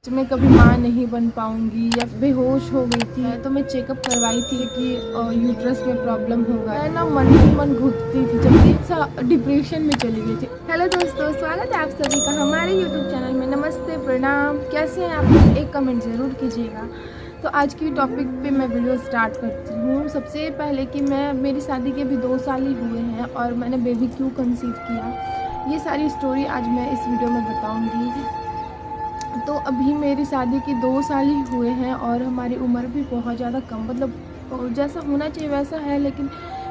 मैं कभी माँ नहीं बन पाऊंगी या बेहोश हो गई थी। तो मैं चेकअप करवाई थी कि यूट्रस में प्रॉब्लम होगा। मैं ना मन ही मन घुटती थी, जब सा डिप्रेशन में चली गई थी। हेलो दोस्तों, स्वागत है आप सभी का हमारे यूट्यूब चैनल में। नमस्ते, प्रणाम, कैसे हैं आप लोग? एक कमेंट ज़रूर कीजिएगा। तो आज की टॉपिक पे मैं वीडियो स्टार्ट करती हूँ। सबसे पहले कि मेरी शादी के अभी 2 साल ही हुए हैं और मैंने बेबी क्यों कंसीव किया, ये सारी स्टोरी आज मैं इस वीडियो में बताऊँगी। तो अभी मेरी शादी के 2 साल ही हुए हैं और हमारी उम्र भी बहुत ज़्यादा कम, मतलब जैसा होना चाहिए वैसा है, लेकिन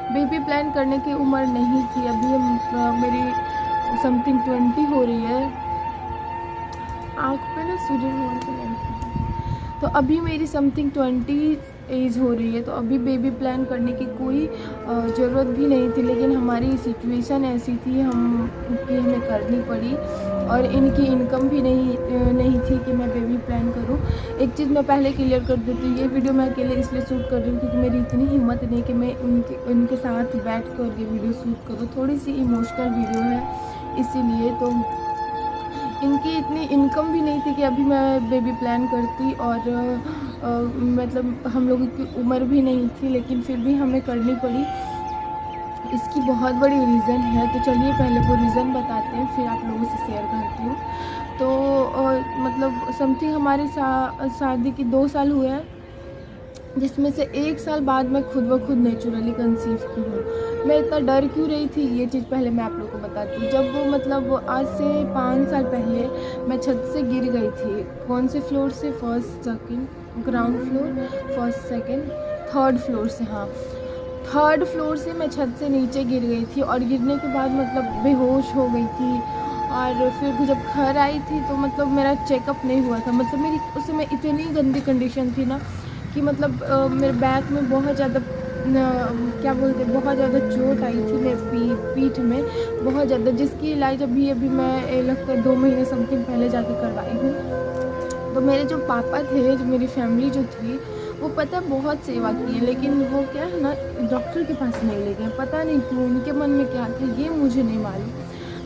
बेबी प्लान करने की उम्र नहीं थी। अभी मेरी समथिंग 20 हो रही है। आँख पे ना सूजन हुआ तो अभी मेरी समथिंग 20 एज हो रही है। तो अभी बेबी प्लान करने की कोई ज़रूरत भी नहीं थी, लेकिन हमारी सिचुएशन ऐसी थी कि हमें करनी पड़ी और इनकी इनकम भी नहीं थी कि मैं बेबी प्लान करूं। एक चीज़ मैं पहले क्लियर कर देती हूँ, ये वीडियो मैं अकेले इसलिए शूट कर रही हूँ क्योंकि मेरी इतनी हिम्मत नहीं कि मैं उनके साथ बैठ कर ये वीडियो शूट करूँ। थोड़ी सी इमोशनल वीडियो है इसीलिए। तो इनकी इतनी इनकम भी नहीं थी कि अभी मैं बेबी प्लान करती और मतलब हम लोगों की उम्र भी नहीं थी, लेकिन फिर भी हमें करनी पड़ी। इसकी बहुत बड़ी रीज़न है, तो चलिए पहले वो रीज़न बताते हैं, फिर आप लोगों से शेयर करती हूँ। तो मतलब समथिंग हमारे शादी की 2 साल हुए हैं, जिसमें से 1 साल बाद मैं खुद ब खुद नेचुरली कंसीव की हूँ। मैं इतना डर क्यों रही थी, ये चीज़ पहले मैं आप लोगों को बताती हूँ। जब मतलब आज से 5 साल पहले मैं छत से गिर गई थी। कौन से फ्लोर से? First second, ground floor, first second, third floor से। हाँ, थर्ड फ्लोर से मैं छत से नीचे गिर गई थी और गिरने के बाद मतलब बेहोश हो गई थी। और फिर जब घर आई थी तो मतलब मेरा चेकअप नहीं हुआ था। मतलब मेरी उस समय इतनी गंदी कंडीशन थी ना कि मतलब मेरे बैक में बहुत ज़्यादा क्या बोलते हैं, बहुत ज़्यादा चोट आई थी मेरे पीठ में बहुत ज़्यादा, जिसकी इलाज अभी मैं लगता है 2 महीने समथिंग पहले जाके करवाई हूँ। तो मेरे जो पापा थे, जो मेरी फैमिली जो थी, वो पता बहुत सेवा की है, लेकिन वो क्या है ना, डॉक्टर के पास नहीं ले गए। पता नहीं क्यों, उनके मन में क्या था ये मुझे नहीं मालूम।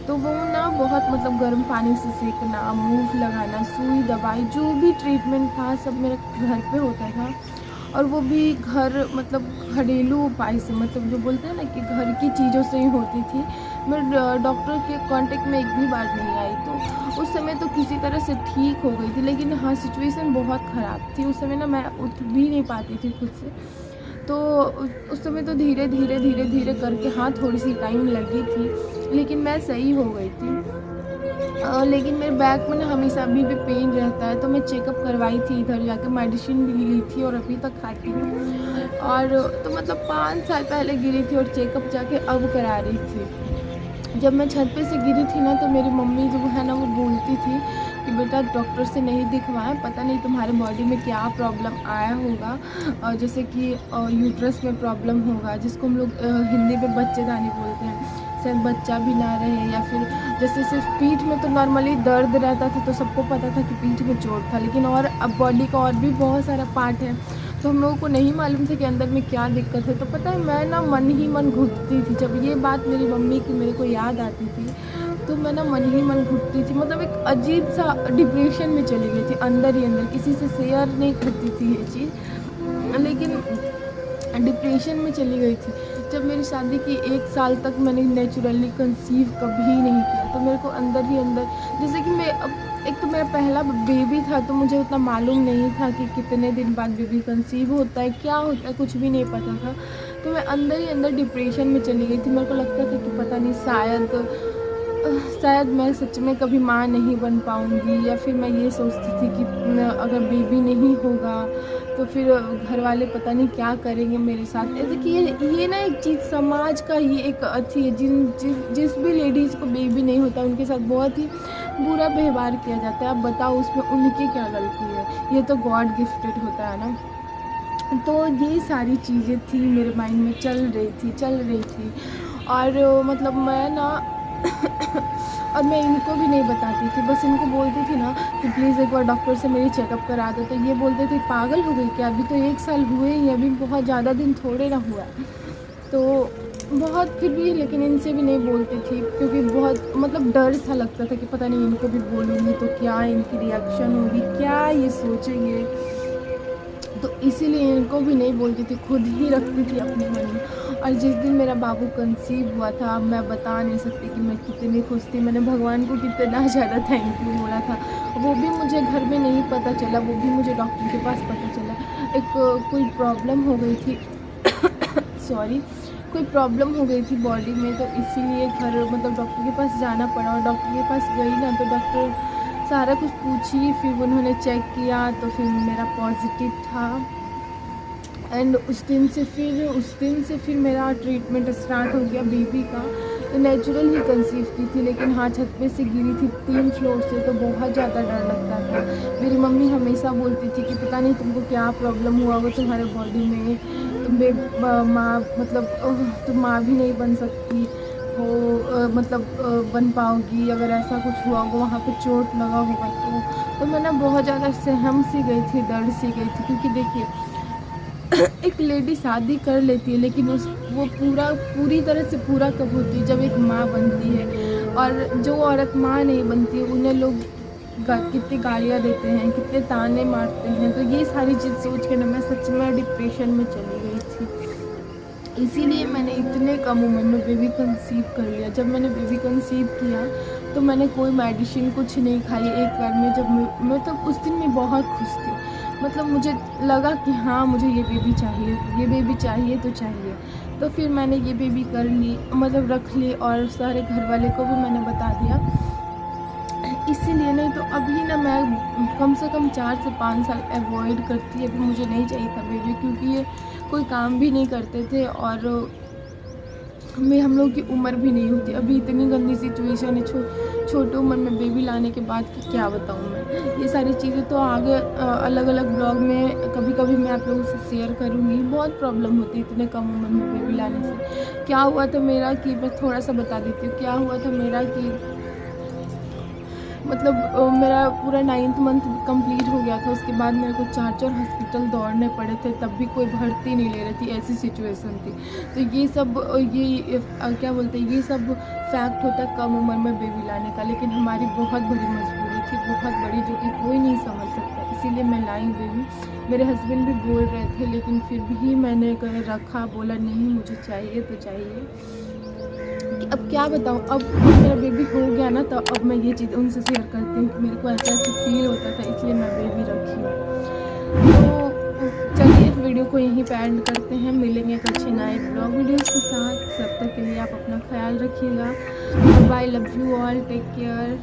तो वो ना बहुत मतलब गर्म पानी से सेकना, मूव लगाना, सुई दवाई, जो भी ट्रीटमेंट था सब मेरे घर पे होता था। और वो भी घर मतलब घरेलू उपाय से, मतलब जो बोलते हैं ना कि घर की चीज़ों से ही होती थी। मैं डॉक्टर के कांटेक्ट में एक भी बार नहीं आई। तो उस समय तो किसी तरह से ठीक हो गई थी, लेकिन हाँ सिचुएशन बहुत ख़राब थी उस समय ना, मैं उठ भी नहीं पाती थी खुद से। तो उस समय तो धीरे धीरे करके हाँ थोड़ी सी टाइम लगी थी, लेकिन मैं सही हो गई थी। लेकिन मेरे बैक में ना हमेशा अभी भी पेन रहता है। तो मैं चेकअप करवाई थी, इधर जाके मेडिसिन भी ली थी और अभी तक खाती हूँ। और तो मतलब 5 साल पहले गिरी थी और चेकअप जाके अब करा रही थी। जब मैं छत पे से गिरी थी ना, तो मेरी मम्मी जो है ना वो बोलती थी कि बेटा डॉक्टर से नहीं दिखवाएं, पता नहीं तुम्हारे बॉडी में क्या प्रॉब्लम आया होगा। जैसे कि यूट्रस में प्रॉब्लम होगा, जिसको हम लोग हिंदी में बच्चेदानी बोलते हैं। शायद बच्चा भी ना रहे, या फिर जैसे सिर्फ पीठ में तो नॉर्मली दर्द रहता था तो सबको पता था कि पीठ में चोट था, लेकिन और अब बॉडी का और भी बहुत सारा पार्ट है, तो हम लोगों को नहीं मालूम था कि अंदर में क्या दिक्कत है। तो पता है मैं ना मन ही मन घुटती थी। जब ये बात मेरी मम्मी की मेरे को याद आती थी तो मैं ना मन ही मन घुटती थी, मतलब एक अजीब सा डिप्रेशन में चली गई थी अंदर ही अंदर। किसी से शेयर नहीं करती थी ये चीज़, लेकिन डिप्रेशन में चली गई थी। जब मेरी शादी की 1 साल तक मैंने नेचुरली कंसीव कभी नहीं किया, तो मेरे को अंदर ही अंदर जैसे कि एक तो मेरा पहला बेबी था, तो मुझे उतना मालूम नहीं था कि कितने दिन बाद बेबी कंसीव होता है, क्या होता है, कुछ भी नहीं पता था। तो मैं अंदर ही अंदर डिप्रेशन में चली गई थी। मेरे को लगता था कि पता नहीं शायद मैं सच में कभी माँ नहीं बन पाऊँगी, या फिर मैं ये सोचती थी कि अगर बेबी नहीं होगा तो फिर घर वाले पता नहीं क्या करेंगे मेरे साथ। ऐसे कि ये ना एक चीज़ समाज का ही एक अच्छी है, जिस भी लेडीज़ को बेबी नहीं होता उनके साथ बहुत ही बुरा व्यवहार किया जाता है। अब बताओ उसमें उनकी क्या गलती है, ये तो गॉड गिफ्टेड होता है ना। तो ये सारी चीज़ें थी मेरे माइंड में चल रही थी। और मतलब मैं ना और मैं इनको भी नहीं बताती थी, बस इनको बोलती थी ना कि प्लीज़ एक बार डॉक्टर से मेरी चेकअप करा दो। तो ये बोलते थे पागल हो गई क्या, अभी तो 1 साल हुए ही, अभी बहुत ज़्यादा दिन थोड़े ना हुआ है। तो बहुत फिर भी, लेकिन इनसे भी नहीं बोलती थी क्योंकि बहुत मतलब डर सा लगता था कि पता नहीं इनको भी बोलूँगी तो क्या इनकी रिएक्शन होगी, क्या ये सोचेंगे, तो इसीलिए इनको भी नहीं बोलती थी, खुद ही रखती थी अपने मन में। और जिस दिन मेरा बाबू कंसीव हुआ था, मैं बता नहीं सकती कि मैं कितनी खुश थी। मैंने भगवान को कितना ज़्यादा थैंक यू बोला था। वो भी मुझे घर में नहीं पता चला, वो भी मुझे डॉक्टर के पास पता चला। एक कोई प्रॉब्लम हो गई थी सॉरी, कोई प्रॉब्लम हो गई थी बॉडी में, तो इसीलिए घर मतलब डॉक्टर के पास जाना पड़ा। और डॉक्टर के पास गई ना तो डॉक्टर सारा कुछ पूछी, फिर उन्होंने चेक किया तो फिर मेरा पॉजिटिव था। एंड उस दिन से फिर मेरा ट्रीटमेंट स्टार्ट हो गया बेबी का। तो नेचुरल ही कंसीव की थी, लेकिन हाँ छत पे से गिरी थी 3 फ्लोर से, तो बहुत ज़्यादा डर लगता था। मेरी मम्मी हमेशा बोलती थी कि पता नहीं तुमको क्या प्रॉब्लम हुआ वो तुम्हारे बॉडी में, तुम माँ मतलब तुम माँ भी नहीं बन सकती हो, मतलब बन पाओगी अगर ऐसा कुछ हुआ होगा, वहाँ पे चोट लगा होगा तो मैं ना बहुत ज़्यादा सहम सी गई थी, डर सी गई थी। क्योंकि देखिए एक लेडी शादी कर लेती है, लेकिन वो पूरी तरह से पूरा कब होती है जब एक माँ बनती है। और जो औरत माँ नहीं बनती उन्हें लोग कितनी गालियाँ देते हैं, कितने ताने मारते हैं। तो ये सारी चीज़ सोच के ना मैं सच में डिप्रेशन में चली गई थी। इसीलिए मैंने इतने कम उम्र में बेबी कंसीव कर लिया। जब मैंने बेबी कंसीव किया तो मैंने कोई मेडिसिन कुछ नहीं खाई एक बार में। जब मैं तो उस दिन मैं बहुत खुश थी, मतलब मुझे लगा कि हाँ मुझे ये बेबी चाहिए, ये बेबी चाहिए तो चाहिए। तो फिर मैंने ये बेबी कर ली, मतलब रख ली, और सारे घर वाले को भी मैंने बता दिया। इसीलिए नहीं तो अभी ना मैं कम से कम 4 से 5 साल अवॉइड करती। अभी मुझे नहीं चाहिए था बेबी, क्योंकि ये कोई काम भी नहीं करते थे और में हम लोग की उम्र भी नहीं होती। अभी इतनी गंदी सिचुएशन है छोटी उम्र में बेबी लाने के बाद कि क्या बताऊँ मैं। ये सारी चीज़ें तो आगे अलग अलग ब्लॉग में कभी कभी मैं आप लोगों से शेयर करूँगी। बहुत प्रॉब्लम होती है इतने कम उम्र में बेबी लाने से। क्या हुआ था मेरा कि मैं थोड़ा सा बता देती हूँ। क्या हुआ था मेरा कि मतलब मेरा पूरा 9th मंथ कंप्लीट हो गया था। उसके बाद मेरे को 4 हॉस्पिटल दौड़ने पड़े थे, तब भी कोई भर्ती नहीं ले रही थी, ऐसी सिचुएशन थी। तो ये सब क्या बोलते हैं, ये सब फैक्ट होता है कम उम्र में बेबी लाने का। लेकिन हमारी बहुत बड़ी मजबूरी थी, बहुत बड़ी, जो कि कोई नहीं समझ सकता। इसीलिए मैं लाई बेबी। मेरे हस्बैंड भी बोल रहे थे, लेकिन फिर भी मैंने रखा, बोला नहीं मुझे चाहिए तो चाहिए। अब क्या बताऊँ, अब मेरा बेबी हो गया ना, तो अब मैं ये चीज़ उनसे शेयर करती हूँ कि मेरे को ऐसा ऐसा फील होता था, इसलिए मैं बेबी रखी हूँ। तो चलिए वीडियो को यहीं पे एंड करते हैं। मिलेंगे एक अच्छे नए ब्लॉग वीडियोस के साथ। तब तक के लिए आप अपना ख्याल रखिएगा। Bye, love you all, take care.